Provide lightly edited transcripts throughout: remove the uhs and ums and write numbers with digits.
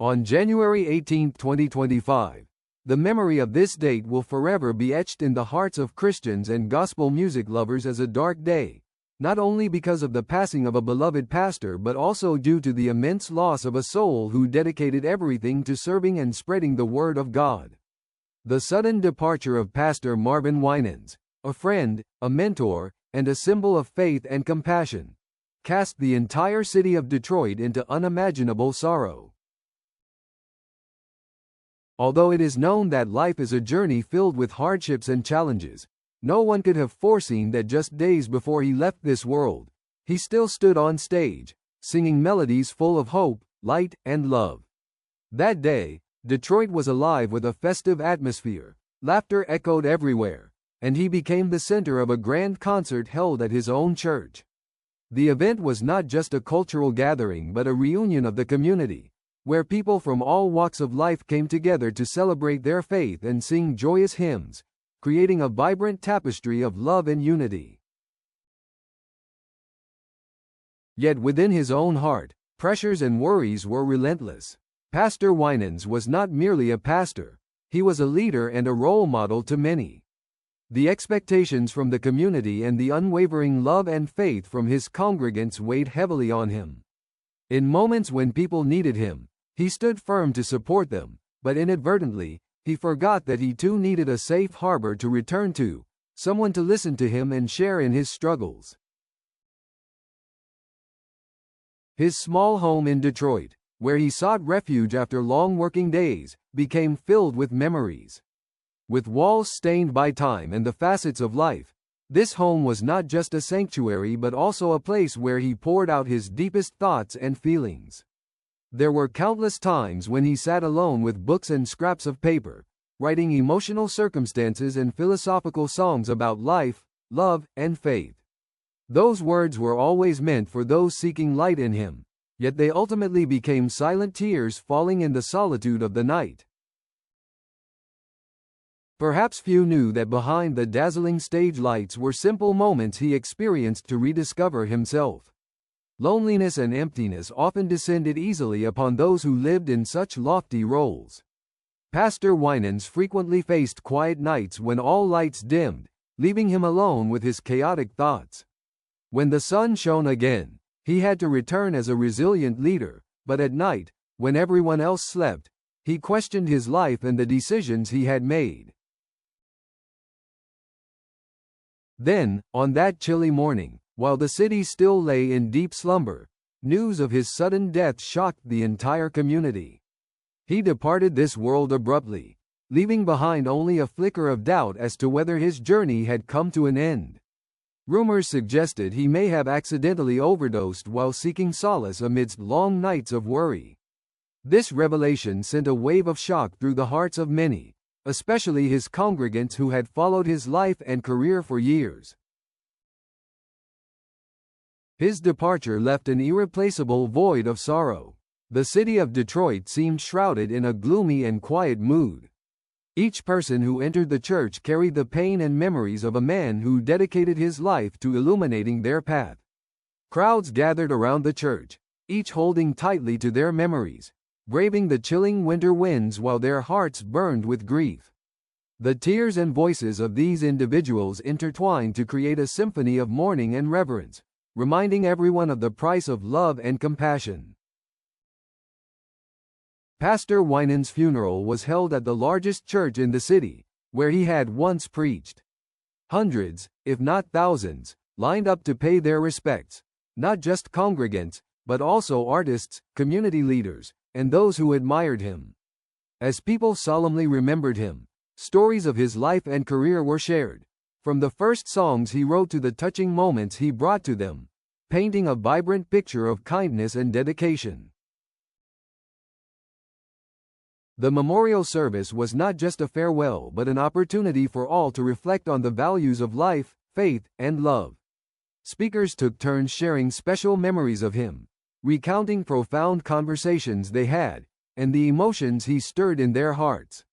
On January 18, 2025, the memory of this date will forever be etched in the hearts of Christians and gospel music lovers as a dark day, not only because of the passing of a beloved pastor but also due to the immense loss of a soul who dedicated everything to serving and spreading the Word of God. The sudden departure of Pastor Marvin Winans, a friend, a mentor, and a symbol of faith and compassion, cast the entire city of Detroit into unimaginable sorrow. Although it is known that life is a journey filled with hardships and challenges, no one could have foreseen that just days before he left this world, he still stood on stage, singing melodies full of hope, light, and love. That day, Detroit was alive with a festive atmosphere, laughter echoed everywhere, and he became the center of a grand concert held at his own church. The event was not just a cultural gathering but a reunion of the community, where people from all walks of life came together to celebrate their faith and sing joyous hymns, creating a vibrant tapestry of love and unity. Yet within his own heart, pressures and worries were relentless. Pastor Winans was not merely a pastor, he was a leader and a role model to many. The expectations from the community and the unwavering love and faith from his congregants weighed heavily on him. In moments when people needed him, he stood firm to support them, but inadvertently, he forgot that he too needed a safe harbor to return to, someone to listen to him and share in his struggles. His small home in Detroit, where he sought refuge after long working days, became filled with memories. With walls stained by time and the facets of life, this home was not just a sanctuary but also a place where he poured out his deepest thoughts and feelings. There were countless times when he sat alone with books and scraps of paper, writing emotional circumstances and philosophical songs about life, love, and faith. Those words were always meant for those seeking light in him, yet they ultimately became silent tears falling in the solitude of the night. Perhaps few knew that behind the dazzling stage lights were simple moments he experienced to rediscover himself. Loneliness and emptiness often descended easily upon those who lived in such lofty roles. Pastor Winans frequently faced quiet nights when all lights dimmed, leaving him alone with his chaotic thoughts. When the sun shone again, he had to return as a resilient leader, but at night, when everyone else slept, he questioned his life and the decisions he had made. Then, on that chilly morning, while the city still lay in deep slumber, news of his sudden death shocked the entire community. He departed this world abruptly, leaving behind only a flicker of doubt as to whether his journey had come to an end. Rumors suggested he may have accidentally overdosed while seeking solace amidst long nights of worry. This revelation sent a wave of shock through the hearts of many, especially his congregants who had followed his life and career for years. His departure left an irreplaceable void of sorrow. The city of Detroit seemed shrouded in a gloomy and quiet mood. Each person who entered the church carried the pain and memories of a man who dedicated his life to illuminating their path. Crowds gathered around the church, each holding tightly to their memories, braving the chilling winter winds while their hearts burned with grief. The tears and voices of these individuals intertwined to create a symphony of mourning and reverence, reminding everyone of the price of love and compassion. Pastor Winans' funeral was held at the largest church in the city, where he had once preached. Hundreds, if not thousands, lined up to pay their respects, not just congregants, but also artists, community leaders, and those who admired him. As people solemnly remembered him, stories of his life and career were shared, from the first songs he wrote to the touching moments he brought to them, painting a vibrant picture of kindness and dedication. The memorial service was not just a farewell but an opportunity for all to reflect on the values of life, faith, and love. Speakers took turns sharing special memories of him, recounting profound conversations they had, and the emotions he stirred in their hearts.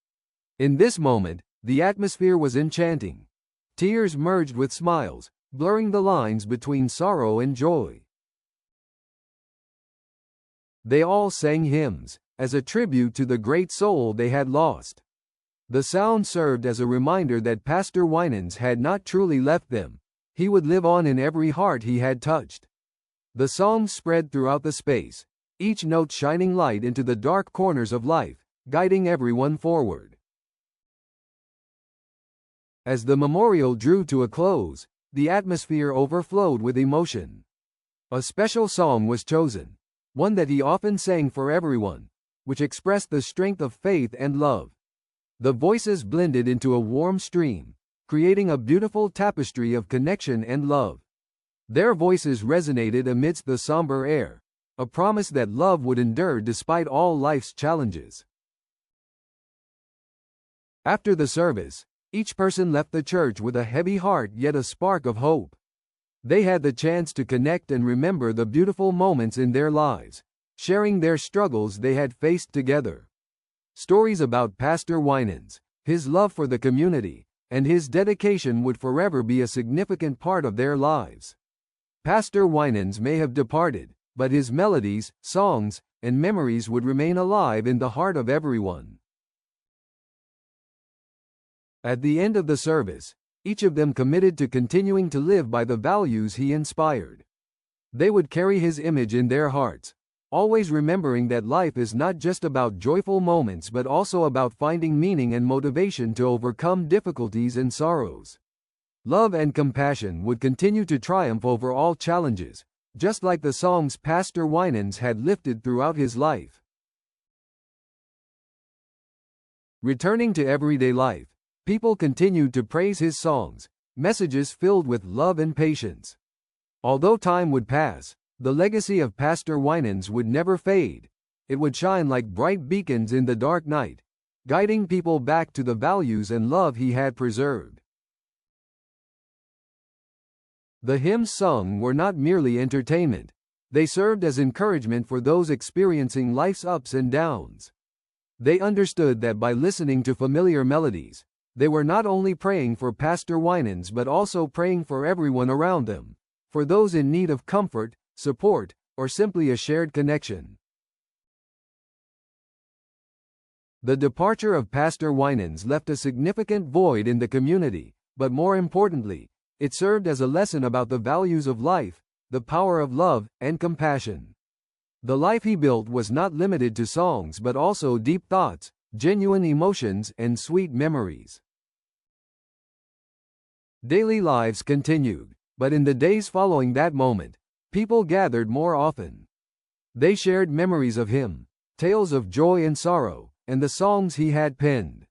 In this moment, the atmosphere was enchanting. Tears merged with smiles, blurring the lines between sorrow and joy. They all sang hymns, as a tribute to the great soul they had lost. The sound served as a reminder that Pastor Winans had not truly left them. He would live on in every heart he had touched. The songs spread throughout the space, each note shining light into the dark corners of life, guiding everyone forward. As the memorial drew to a close, the atmosphere overflowed with emotion. A special song was chosen, one that he often sang for everyone, which expressed the strength of faith and love. The voices blended into a warm stream, creating a beautiful tapestry of connection and love. Their voices resonated amidst the somber air, a promise that love would endure despite all life's challenges. After the service, each person left the church with a heavy heart yet a spark of hope. They had the chance to connect and remember the beautiful moments in their lives, sharing their struggles they had faced together. Stories about Pastor Winans, his love for the community, and his dedication would forever be a significant part of their lives. Pastor Winans may have departed, but his melodies, songs, and memories would remain alive in the heart of everyone. At the end of the service, each of them committed to continuing to live by the values he inspired. They would carry his image in their hearts, always remembering that life is not just about joyful moments but also about finding meaning and motivation to overcome difficulties and sorrows. Love and compassion would continue to triumph over all challenges, just like the songs Pastor Winans had lifted throughout his life. Returning to everyday life, people continued to praise his songs, messages filled with love and patience. Although time would pass, the legacy of Pastor Winans would never fade. It would shine like bright beacons in the dark night, guiding people back to the values and love he had preserved. The hymns sung were not merely entertainment. They served as encouragement for those experiencing life's ups and downs. They understood that by listening to familiar melodies, they were not only praying for Pastor Winans but also praying for everyone around them, for those in need of comfort, support, or simply a shared connection. The departure of Pastor Winans left a significant void in the community, but more importantly, it served as a lesson about the values of life, the power of love, and compassion. The life he built was not limited to songs but also deep thoughts, genuine emotions, and sweet memories. Daily lives continued, but in the days following that moment, people gathered more often. They shared memories of him, tales of joy and sorrow, and the songs he had penned.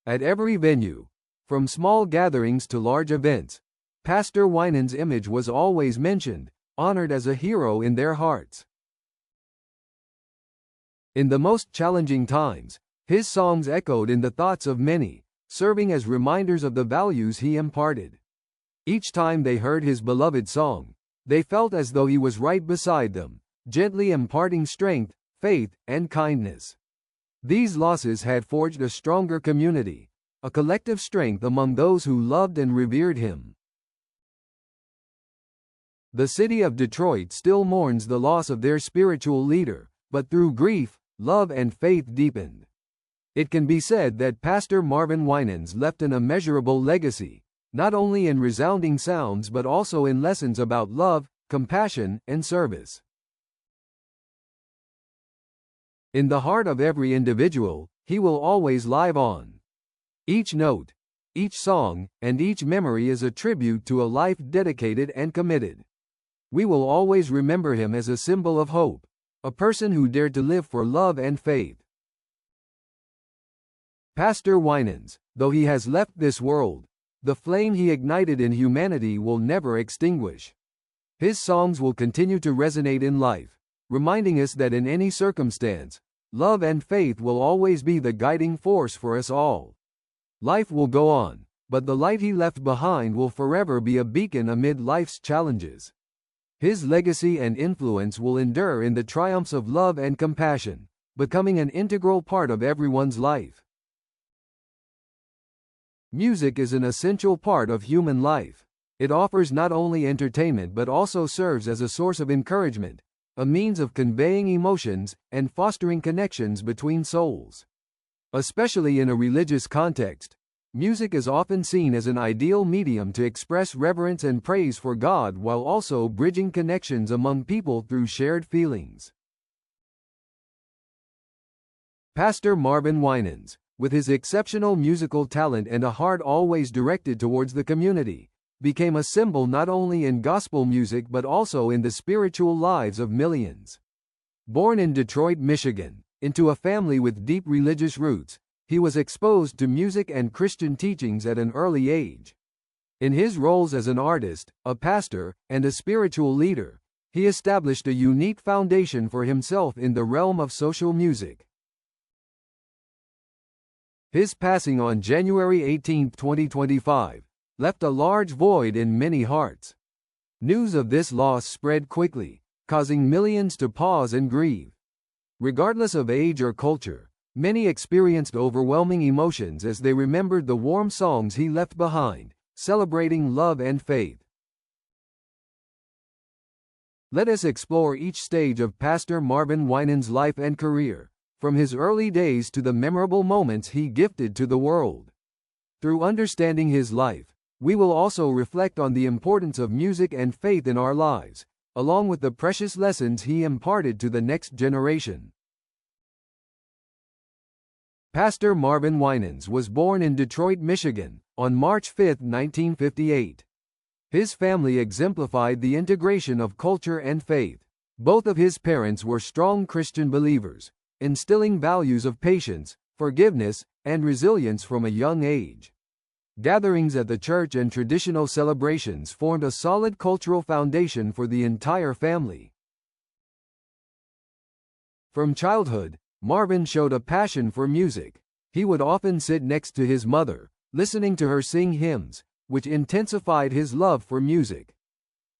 At every venue, from small gatherings to large events, Pastor Winans' image was always mentioned, honored as a hero in their hearts. In the most challenging times, his songs echoed in the thoughts of many, serving as reminders of the values he imparted. Each time they heard his beloved song, they felt as though he was right beside them, gently imparting strength, faith, and kindness. These losses had forged a stronger community, a collective strength among those who loved and revered him. The city of Detroit still mourns the loss of their spiritual leader, but through grief, love and faith deepened. It can be said that Pastor Marvin Winans left an immeasurable legacy, not only in resounding sounds but also in lessons about love, compassion, and service. In the heart of every individual, he will always live on. Each note, each song, and each memory is a tribute to a life dedicated and committed. We will always remember him as a symbol of hope, a person who dared to live for love and faith. Pastor Winans, though he has left this world, the flame he ignited in humanity will never extinguish. His songs will continue to resonate in life, reminding us that in any circumstance, love and faith will always be the guiding force for us all. Life will go on, but the light he left behind will forever be a beacon amid life's challenges. His legacy and influence will endure in the triumphs of love and compassion, becoming an integral part of everyone's life. Music is an essential part of human life. It offers not only entertainment but also serves as a source of encouragement, a means of conveying emotions and fostering connections between souls. Especially in a religious context, music is often seen as an ideal medium to express reverence and praise for God while also bridging connections among people through shared feelings. Pastor Marvin Winans, with his exceptional musical talent and a heart always directed towards the community, became a symbol not only in gospel music but also in the spiritual lives of millions. Born in Detroit, Michigan, into a family with deep religious roots, he was exposed to music and Christian teachings at an early age. In his roles as an artist, a pastor, and a spiritual leader, he established a unique foundation for himself in the realm of social music. His passing on January 18, 2025, left a large void in many hearts. News of this loss spread quickly, causing millions to pause and grieve. Regardless of age or culture, many experienced overwhelming emotions as they remembered the warm songs he left behind, celebrating love and faith. Let us explore each stage of Pastor Marvin Winans' life and career, from his early days to the memorable moments he gifted to the world. Through understanding his life, we will also reflect on the importance of music and faith in our lives, along with the precious lessons he imparted to the next generation. Pastor Marvin Winans was born in Detroit, Michigan, on March 5, 1958. His family exemplified the integration of culture and faith. Both of his parents were strong Christian believers, instilling values of patience, forgiveness, and resilience from a young age. Gatherings at the church and traditional celebrations formed a solid cultural foundation for the entire family. From childhood, Marvin showed a passion for music. He would often sit next to his mother, listening to her sing hymns, which intensified his love for music.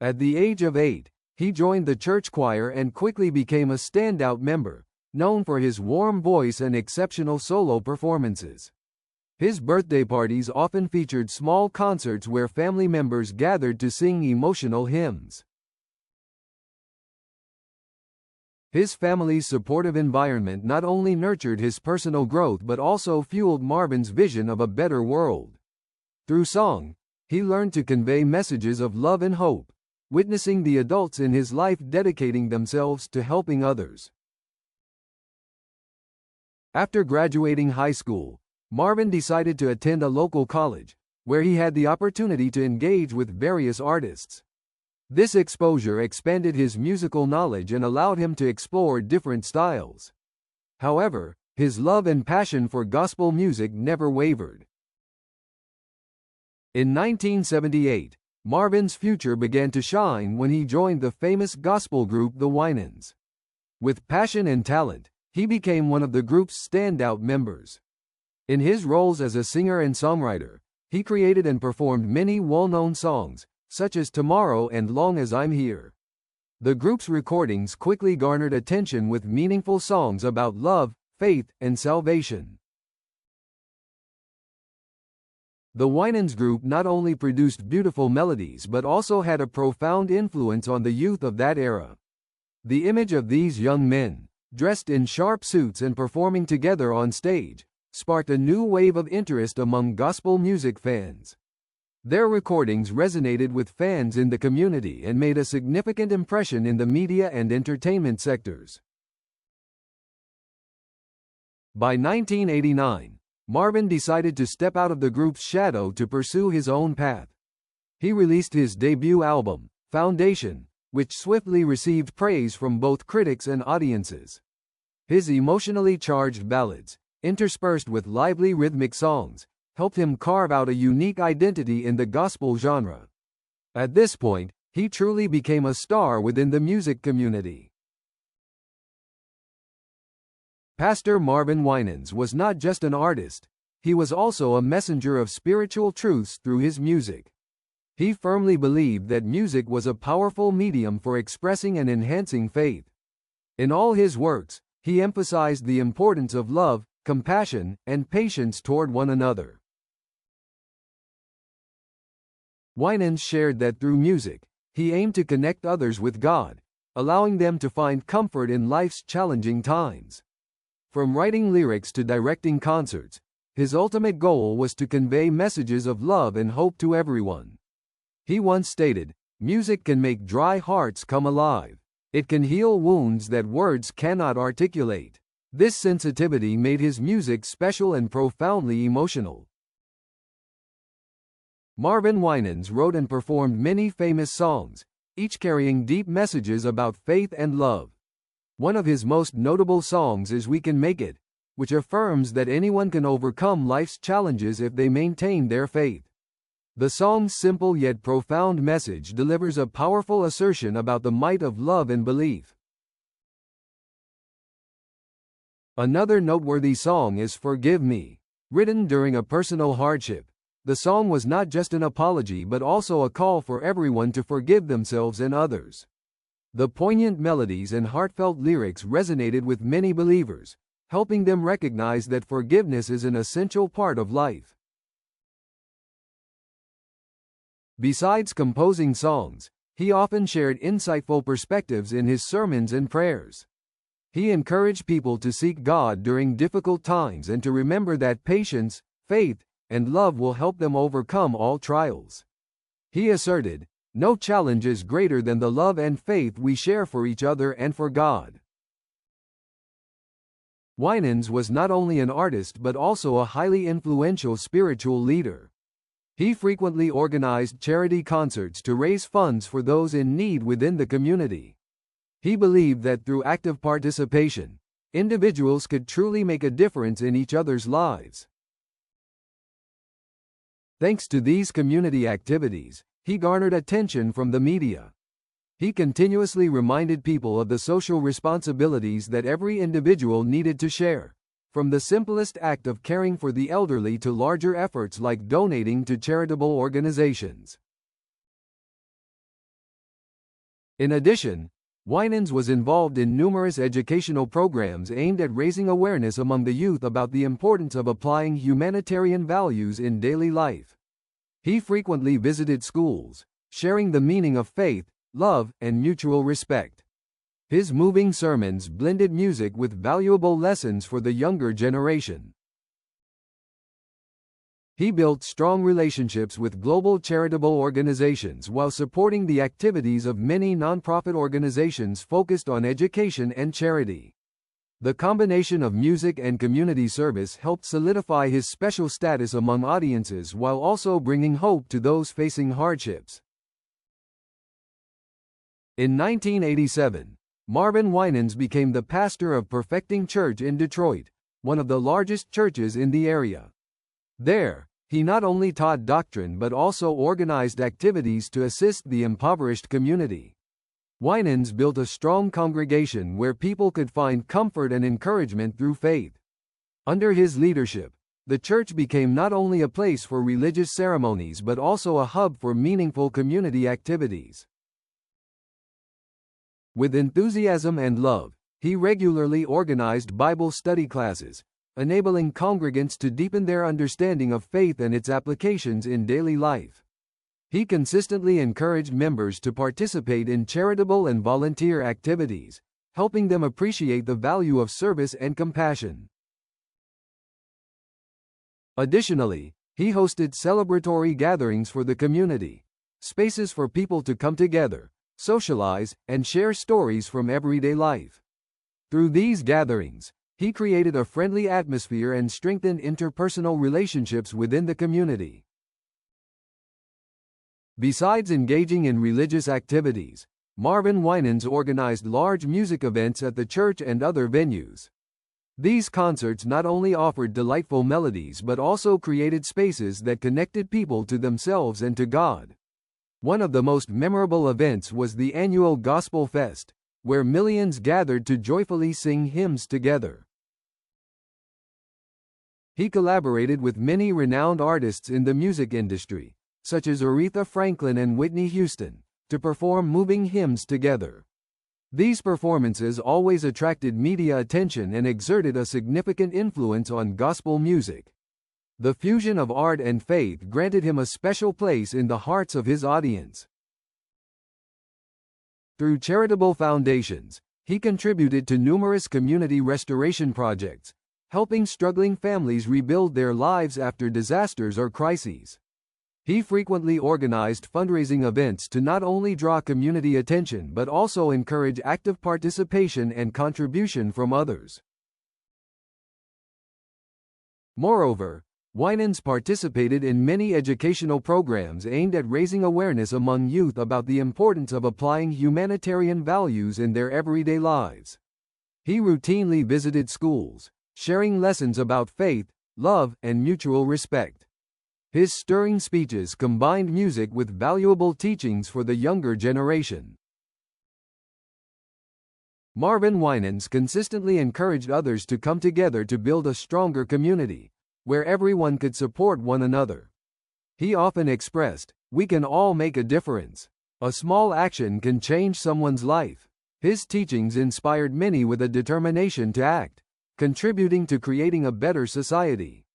At the age of 8, he joined the church choir and quickly became a standout member, known for his warm voice and exceptional solo performances. His birthday parties often featured small concerts where family members gathered to sing emotional hymns. His family's supportive environment not only nurtured his personal growth but also fueled Marvin's vision of a better world. Through song, he learned to convey messages of love and hope, witnessing the adults in his life dedicating themselves to helping others. After graduating high school, Marvin decided to attend a local college, where he had the opportunity to engage with various artists. This exposure expanded his musical knowledge and allowed him to explore different styles. However, his love and passion for gospel music never wavered. In 1978, Marvin's future began to shine when he joined the famous gospel group the Winans. With passion and talent, he became one of the group's standout members. In his roles as a singer and songwriter, he created and performed many well-known songs, such as Tomorrow and Long As I'm Here. The group's recordings quickly garnered attention with meaningful songs about love, faith, and salvation. The Winans Group not only produced beautiful melodies but also had a profound influence on the youth of that era. The image of these young men, dressed in sharp suits and performing together on stage, sparked a new wave of interest among gospel music fans. Their recordings resonated with fans in the community and made a significant impression in the media and entertainment sectors. By 1989, Marvin decided to step out of the group's shadow to pursue his own path. He released his debut album, Foundation, which swiftly received praise from both critics and audiences. His emotionally charged ballads, interspersed with lively rhythmic songs, helped him carve out a unique identity in the gospel genre. At this point, he truly became a star within the music community. Pastor Marvin Winans was not just an artist, he was also a messenger of spiritual truths through his music. He firmly believed that music was a powerful medium for expressing and enhancing faith. In all his works, he emphasized the importance of love, compassion, and patience toward one another. Winans shared that through music, he aimed to connect others with God, allowing them to find comfort in life's challenging times. From writing lyrics to directing concerts, his ultimate goal was to convey messages of love and hope to everyone. He once stated, "Music can make dry hearts come alive. It can heal wounds that words cannot articulate." This sensitivity made his music special and profoundly emotional. Marvin Winans wrote and performed many famous songs, each carrying deep messages about faith and love. One of his most notable songs is "We Can Make It," which affirms that anyone can overcome life's challenges if they maintain their faith. The song's simple yet profound message delivers a powerful assertion about the might of love and belief. Another noteworthy song is "Forgive Me." Written during a personal hardship, the song was not just an apology but also a call for everyone to forgive themselves and others. The poignant melodies and heartfelt lyrics resonated with many believers, helping them recognize that forgiveness is an essential part of life. Besides composing songs, he often shared insightful perspectives in his sermons and prayers. He encouraged people to seek God during difficult times and to remember that patience, faith, and love will help them overcome all trials. He asserted, "No challenge is greater than the love and faith we share for each other and for God." Winans was not only an artist but also a highly influential spiritual leader. He frequently organized charity concerts to raise funds for those in need within the community. He believed that through active participation, individuals could truly make a difference in each other's lives. Thanks to these community activities, he garnered attention from the media. He continuously reminded people of the social responsibilities that every individual needed to share, from the simplest act of caring for the elderly to larger efforts like donating to charitable organizations. In addition, Winans was involved in numerous educational programs aimed at raising awareness among the youth about the importance of applying humanitarian values in daily life. He frequently visited schools, sharing the meaning of faith, love, and mutual respect. His moving sermons blended music with valuable lessons for the younger generation. He built strong relationships with global charitable organizations while supporting the activities of many nonprofit organizations focused on education and charity. The combination of music and community service helped solidify his special status among audiences while also bringing hope to those facing hardships. In 1987, Marvin Winans became the pastor of Perfecting Church in Detroit, one of the largest churches in the area. There, he not only taught doctrine but also organized activities to assist the impoverished community. Winans built a strong congregation where people could find comfort and encouragement through faith. Under his leadership, the church became not only a place for religious ceremonies but also a hub for meaningful community activities. With enthusiasm and love, he regularly organized Bible study classes, enabling congregants to deepen their understanding of faith and its applications in daily life. He consistently encouraged members to participate in charitable and volunteer activities, helping them appreciate the value of service and compassion. Additionally, he hosted celebratory gatherings for the community, spaces for people to come together, socialize, and share stories from everyday life. Through these gatherings, he created a friendly atmosphere and strengthened interpersonal relationships within the community. Besides engaging in religious activities, Marvin Winans organized large music events at the church and other venues. These concerts not only offered delightful melodies but also created spaces that connected people to themselves and to God. One of the most memorable events was the annual Gospel Fest, where millions gathered to joyfully sing hymns together. He collaborated with many renowned artists in the music industry, such as Aretha Franklin and Whitney Houston, to perform moving hymns together. These performances always attracted media attention and exerted a significant influence on gospel music. The fusion of art and faith granted him a special place in the hearts of his audience. Through charitable foundations, he contributed to numerous community restoration projects, helping struggling families rebuild their lives after disasters or crises. He frequently organized fundraising events to not only draw community attention but also encourage active participation and contribution from others. Moreover, Winans participated in many educational programs aimed at raising awareness among youth about the importance of applying humanitarian values in their everyday lives. He routinely visited schools, sharing lessons about faith, love, and mutual respect. His stirring speeches combined music with valuable teachings for the younger generation. Marvin Winans consistently encouraged others to come together to build a stronger community, where everyone could support one another. He often expressed, "We can all make a difference. A small action can change someone's life." His teachings inspired many with a determination to act, contributing to creating a better society.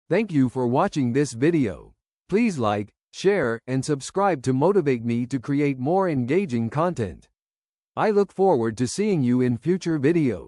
Thank you for watching this video. Please like, share, and subscribe to motivate me to create more engaging content. I look forward to seeing you in future videos.